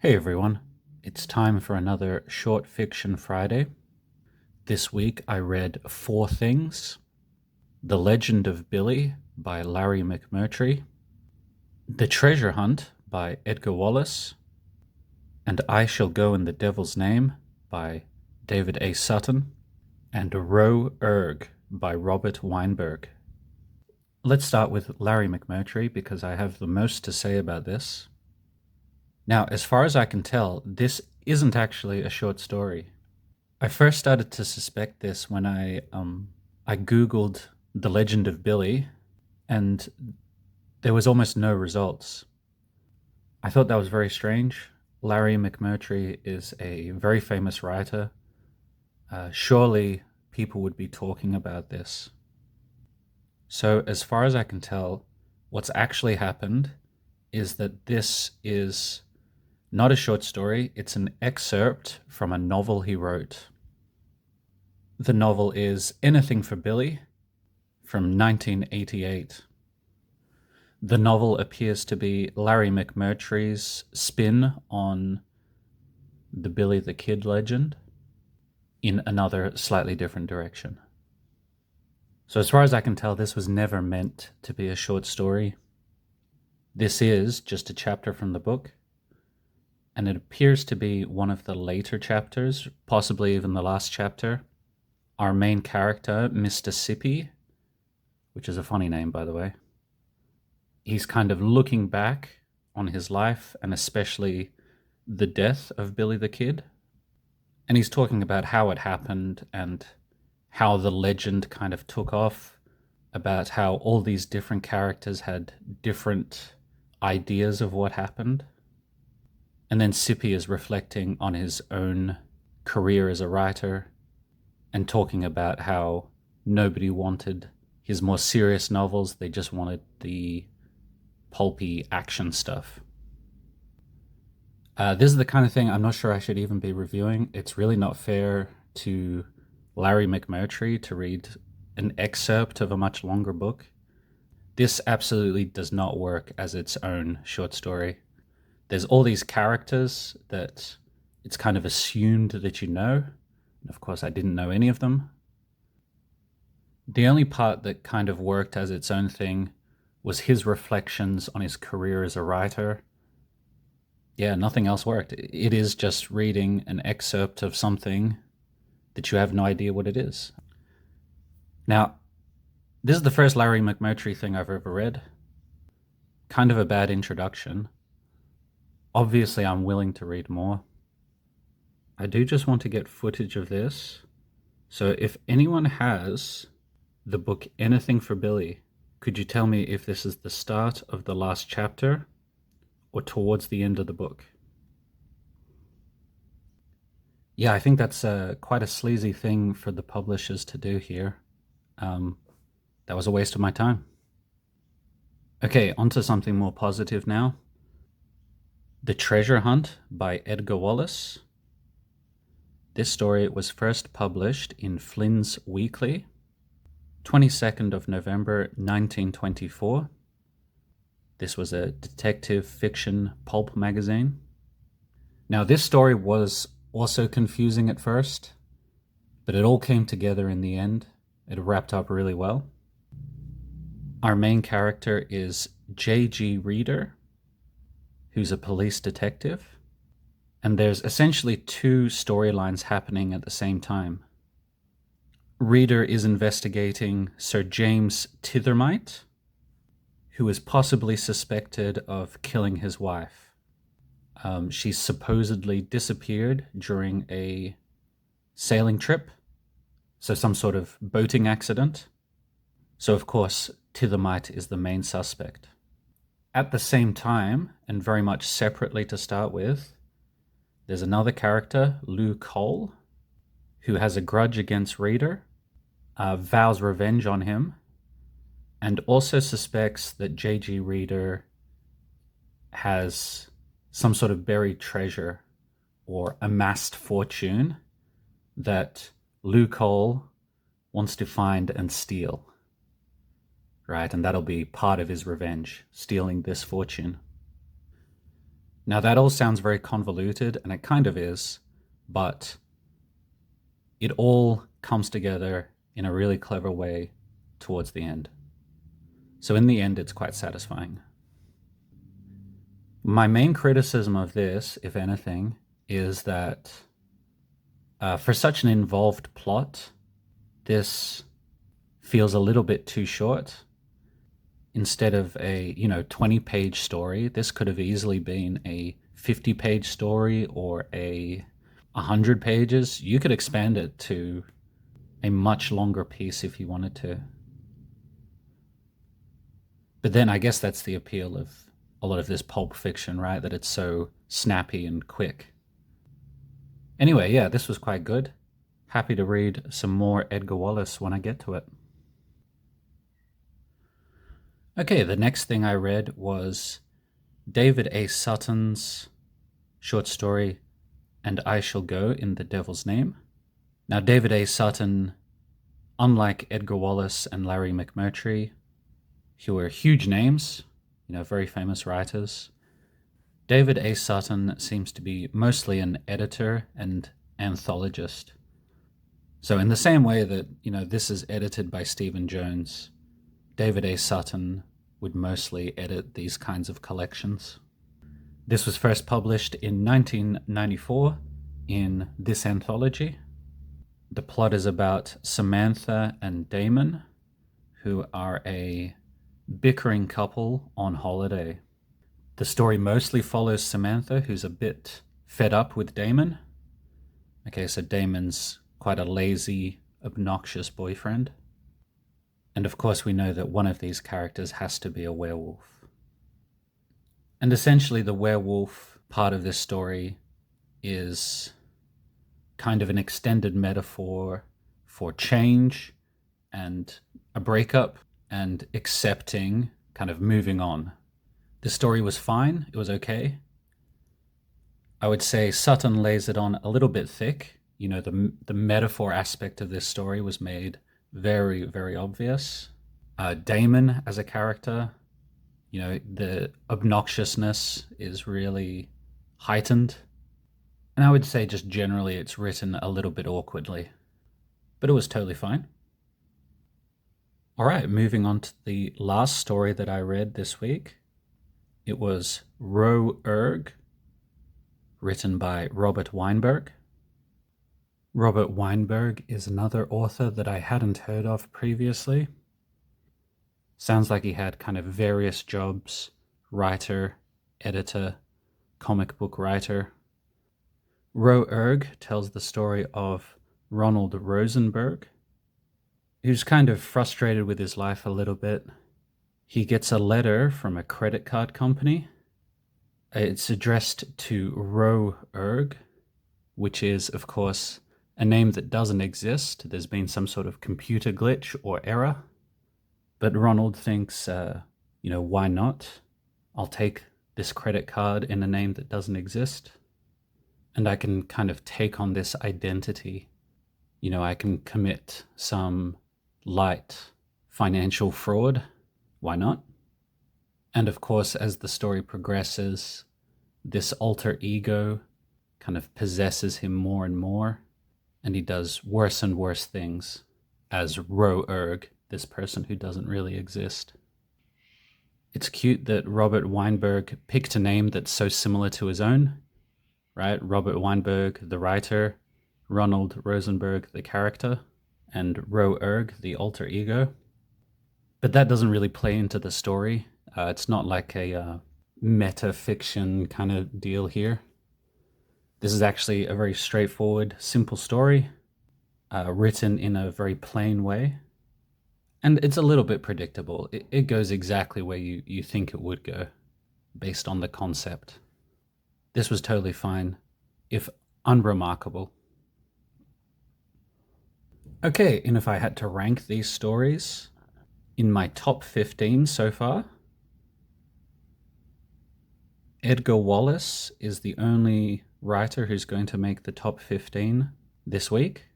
Hey everyone, it's time for another Short Fiction Friday. This week I read Four Things: The Legend of Billy by Larry McMurtry, The Treasure Hunt by Edgar Wallace, and I Shall Go in the Devil's Name by David A. Sutton, and Roe Erg by Robert Weinberg. Let's start with Larry McMurtry because I have the most to say about this. Now, as far as I can tell, this isn't actually a short story. I first started to suspect this when I googled The Legend of Billy, and there was almost no results. I thought that was very strange. Larry McMurtry is a very famous writer. Surely people would be talking about this. So as far as I can tell, what's actually happened is that this is not a short story, it's an excerpt from a novel he wrote. The novel is Anything for Billy from 1988. The novel appears to be Larry McMurtry's spin on the Billy the Kid legend in another slightly different direction. So as far as I can tell, this was never meant to be a short story. This is just a chapter from the book, and it appears to be one of the later chapters, possibly even the last chapter. Our main character, Mr. Sippy, which is a funny name, by the way, he's kind of looking back on his life and especially the death of Billy the Kid. And he's talking about how it happened and how the legend kind of took off, about how all these different characters had different ideas of what happened. And then Sippy is reflecting on his own career as a writer and talking about how nobody wanted his more serious novels, they just wanted the pulpy action stuff. This is the kind of thing I'm not sure I should even be reviewing. It's really not fair to Larry McMurtry to read an excerpt of a much longer book. This absolutely does not work as its own short story. There's all these characters that it's kind of assumed that you know. And of course, I didn't know any of them. The only part that kind of worked as its own thing was his reflections on his career as a writer. Yeah, nothing else worked. It is just reading an excerpt of something that you have no idea what it is. Now, this is the first Larry McMurtry thing I've ever read. Kind of a bad introduction. Obviously, I'm willing to read more. I do just want to get footage of this. So if anyone has the book Anything for Billy, could you tell me if this is the start of the last chapter or towards the end of the book? Yeah, I think that's quite a sleazy thing for the publishers to do here. That was a waste of my time. Okay, on to something more positive now. The Treasure Hunt by Edgar Wallace. This story was first published in Flynn's Weekly, 22nd of November 1924. This was a detective fiction pulp magazine. Now, this story was also confusing at first, but it all came together in the end. It wrapped up really well. Our main character is J.G. Reader, who's a police detective, and there's essentially two storylines happening at the same time. Reader is investigating Sir James Tithermite, who is possibly suspected of killing his wife. She supposedly disappeared during a sailing trip, so some sort of boating accident. So of course, Tithermite is the main suspect. At the same time, and very much separately to start with, there's another character, Lou Cole, who has a grudge against Reader, vows revenge on him, and also suspects that J.G. Reader has some sort of buried treasure or amassed fortune that Lou Cole wants to find and steal. Right, and that'll be part of his revenge, stealing this fortune. Now, that all sounds very convoluted, and it kind of is, but it all comes together in a really clever way towards the end. So in the end, it's quite satisfying. My main criticism of this, if anything, is that for such an involved plot, this feels a little bit too short. Instead of a 20-page story, this could have easily been a 50-page story or a 100 pages. You could expand it to a much longer piece if you wanted to. But then I guess that's the appeal of a lot of this pulp fiction, right? That it's so snappy and quick. Anyway, yeah, this was quite good. Happy to read some more Edgar Wallace when I get to it. Okay, the next thing I read was David A. Sutton's short story, And I Shall Go in the Devil's Name. Now, David A. Sutton, unlike Edgar Wallace and Larry McMurtry, who were huge names, very famous writers, David A. Sutton seems to be mostly an editor and anthologist. So in the same way that, this is edited by Stephen Jones, David A. Sutton would mostly edit these kinds of collections. This was first published in 1994 in this anthology. The plot is about Samantha and Damon, who are a bickering couple on holiday. The story mostly follows Samantha, who's a bit fed up with Damon. Okay, so Damon's quite a lazy, obnoxious boyfriend. And of course we know that one of these characters has to be a werewolf. And essentially the werewolf part of this story is kind of an extended metaphor for change and a breakup and accepting, kind of moving on. The story was fine, it was okay. I would say Sutton lays it on a little bit thick. The metaphor aspect of this story was made very, very obvious. Damon as a character, the obnoxiousness is really heightened. And I would say just generally it's written a little bit awkwardly. But it was totally fine. All right, moving on to the last story that I read this week. It was Weinberg, written by Robert Weinberg. Robert Weinberg is another author that I hadn't heard of previously. Sounds like he had kind of various jobs: writer, editor, comic book writer. Weinberg tells the story of Ronald Rosenberg, who's kind of frustrated with his life a little bit. He gets a letter from a credit card company. It's addressed to Weinberg, which is, of course, a name that doesn't exist. There's been some sort of computer glitch or error. But Ronald thinks, why not? I'll take this credit card in a name that doesn't exist. And I can kind of take on this identity. I can commit some light financial fraud. Why not? And of course, as the story progresses, this alter ego kind of possesses him more and more, and he does worse and worse things as Weinberg, this person who doesn't really exist. It's cute that Robert Weinberg picked a name that's so similar to his own, right? Robert Weinberg, the writer, Ronald Rosenberg, the character, and Weinberg, the alter ego. But that doesn't really play into the story. It's not like a meta-fiction kind of deal here. This is actually a very straightforward, simple story, written in a very plain way. And it's a little bit predictable. It goes exactly where you think it would go, based on the concept. This was totally fine, if unremarkable. Okay, and if I had to rank these stories in my top 15 so far, Edgar Wallace is the only writer who's going to make the top 15 this week.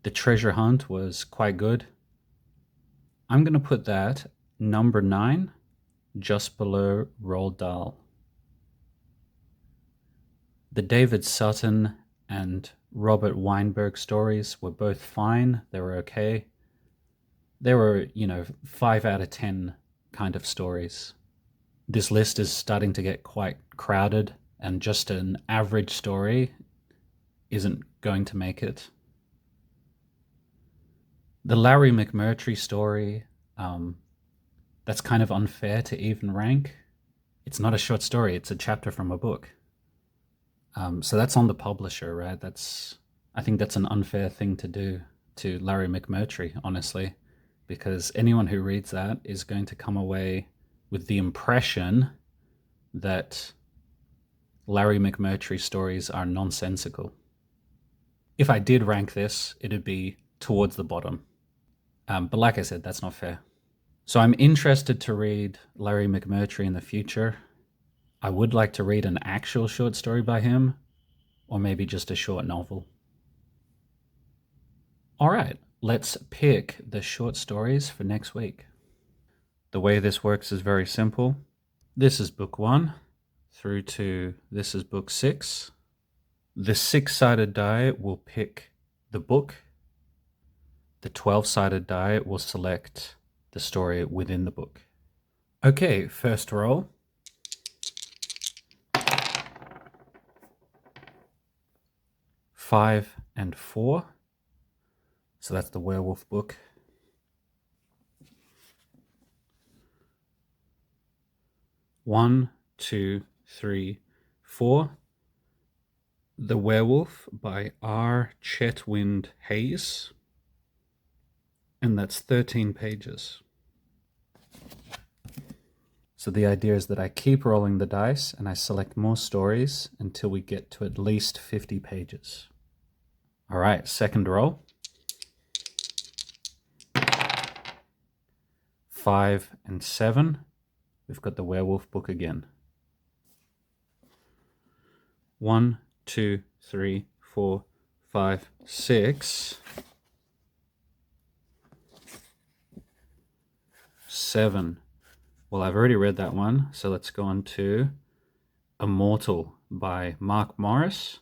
The Treasure Hunt was quite good. I'm going to put that number 9, just below Roald Dahl. The David Sutton and Robert Weinberg stories were both fine. They were okay. They were, 5 out of 10 kind of stories. This list is starting to get quite crowded, and just an average story isn't going to make it. The Larry McMurtry story, that's kind of unfair to even rank. It's not a short story, it's a chapter from a book. So that's on the publisher, right? I think that's an unfair thing to do to Larry McMurtry, honestly, because anyone who reads that is going to come away with the impression that Larry McMurtry stories are nonsensical. If I did rank this, it'd be towards the bottom. But like I said, that's not fair. So I'm interested to read Larry McMurtry in the future. I would like to read an actual short story by him, or maybe just a short novel. All right, let's pick the short stories for next week. The way this works is very simple. This is book 1 through to this is book 6. The 6-sided die will pick the book. The 12-sided die will select the story within the book. Okay, first roll. Five and 4. So that's the werewolf book. One, 2, 3, 4. The Werewolf by R. Chetwynd Hayes. And that's 13 pages. So the idea is that I keep rolling the dice and I select more stories until we get to at least 50 pages. All right, second roll. 5 and 7. We've got the werewolf book again. 1, 2, 3, 4, 5, 6. 7. Well, I've already read that one, so let's go on to Immortal by Mark Morris,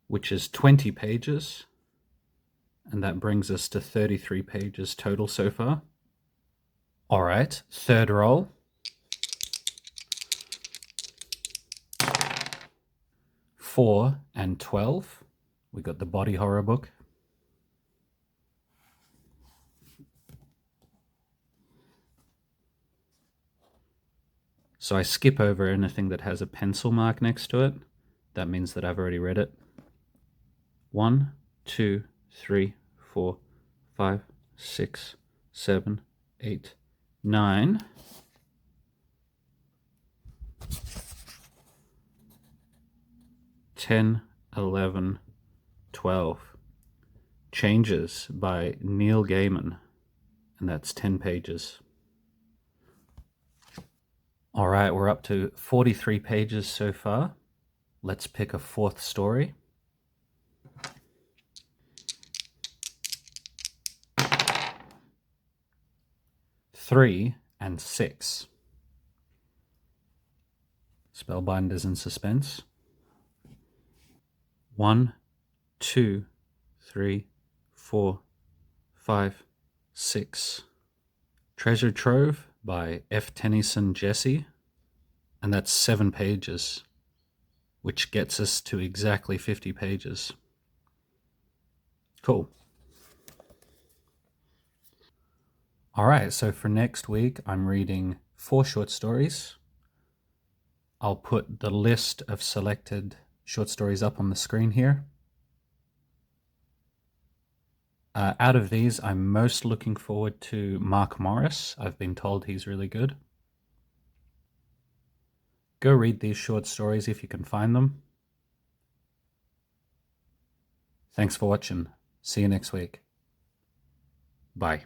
which is 20 pages, and that brings us to 33 pages total so far. All right, third roll. 4 and 12. We got the body horror book. So I skip over anything that has a pencil mark next to it. That means that I've already read it. 1, 2, 3, 4, 5, 6, 7, 8, 9. 10, 11, 12. Changes by Neil Gaiman, and that's 10 pages. All right, we're up to 43 pages so far. Let's pick a fourth story. 3 and 6. Spellbinders in suspense. 1, 2, 3, 4, 5, 6. Treasure Trove by F. Tennyson Jesse, and that's 7 pages, which gets us to exactly 50 pages. Cool. All right, so for next week, I'm reading 4 short stories. I'll put the list of selected short stories up on the screen here. Out of these, I'm most looking forward to Mark Morris. I've been told he's really good. Go read these short stories if you can find them. Thanks for watching. See you next week. Bye.